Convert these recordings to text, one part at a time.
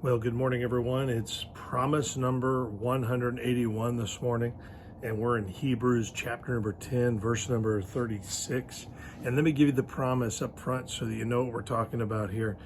Well, good morning, everyone. It's promise number 181 this morning, and we're in Hebrews chapter number 10, verse number 36. And let me give you the promise up front so that you know what we're talking about here.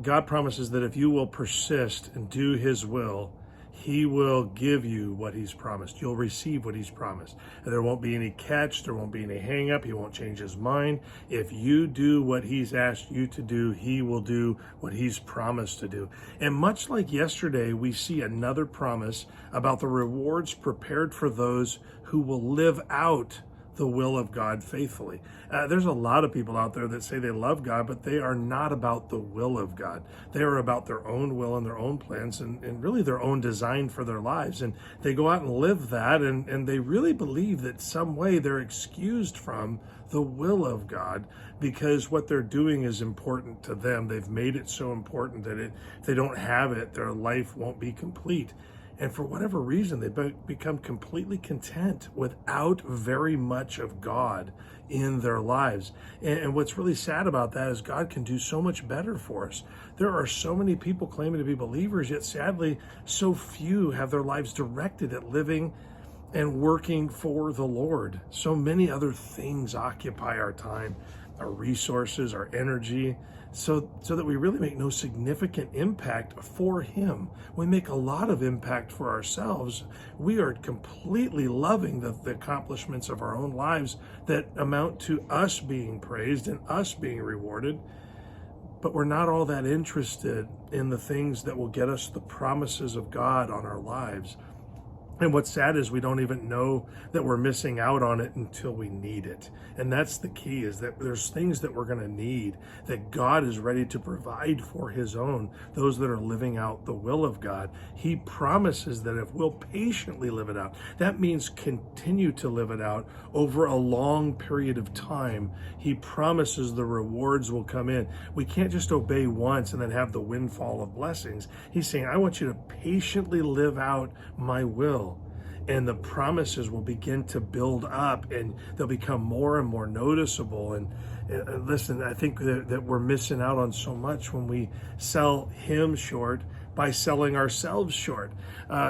God promises that if you will persist and do his will, he will give you what he's promised. You'll receive what he's promised. And there won't be any catch. There won't be any hang up. He won't change his mind. If you do what he's asked you to do, he will do what he's promised to do. And much like yesterday, we see another promise about the rewards prepared for those who will live out the will of God faithfully. There's a lot of people out there that say they love God, but they are not about the will of God. They are about their own will and their own plans and really their own design for their lives. And they go out and live that, and they really believe that some way they're excused from the will of God because what they're doing is important to them. They've made it so important that if they don't have it, their life won't be complete. And for whatever reason, they become completely content without very much of God in their lives. And what's really sad about that is God can do so much better for us. There are so many people claiming to be believers, yet sadly, so few have their lives directed at living and working for the Lord. So many other things occupy our time, our resources, our energy, so that we really make no significant impact for him. We make a lot of impact for ourselves. We are completely loving the accomplishments of our own lives that amount to us being praised and us being rewarded. But we're not all that interested in the things that will get us the promises of God on our lives. And what's sad is we don't even know that we're missing out on it until we need it. And that's the key, is that there's things that we're going to need that God is ready to provide for his own, those that are living out the will of God. He promises that if we'll patiently live it out, that means continue to live it out over a long period of time. He promises the rewards will come in. We can't just obey once and then have the windfall of blessings. He's saying, I want you to patiently live out my will. And the promises will begin to build up and they'll become more and more noticeable. And listen, I think that we're missing out on so much when we sell him short by selling ourselves short.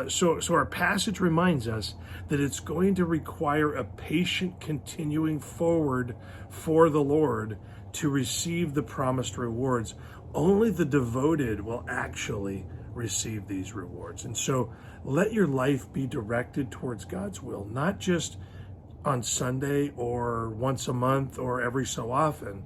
So our passage reminds us that it's going to require a patient continuing forward for the Lord to receive the promised rewards. Only the devoted will actually receive these rewards. And so let your life be directed towards God's will, not just on Sunday or once a month or every so often,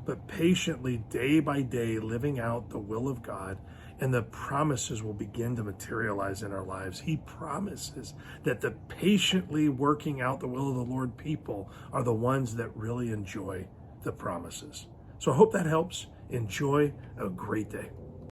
but patiently, day by day, living out the will of God, and the promises will begin to materialize in our lives. He promises that the patiently working out the will of the Lord people are the ones that really enjoy the promises. So I hope that helps. Enjoy a great day.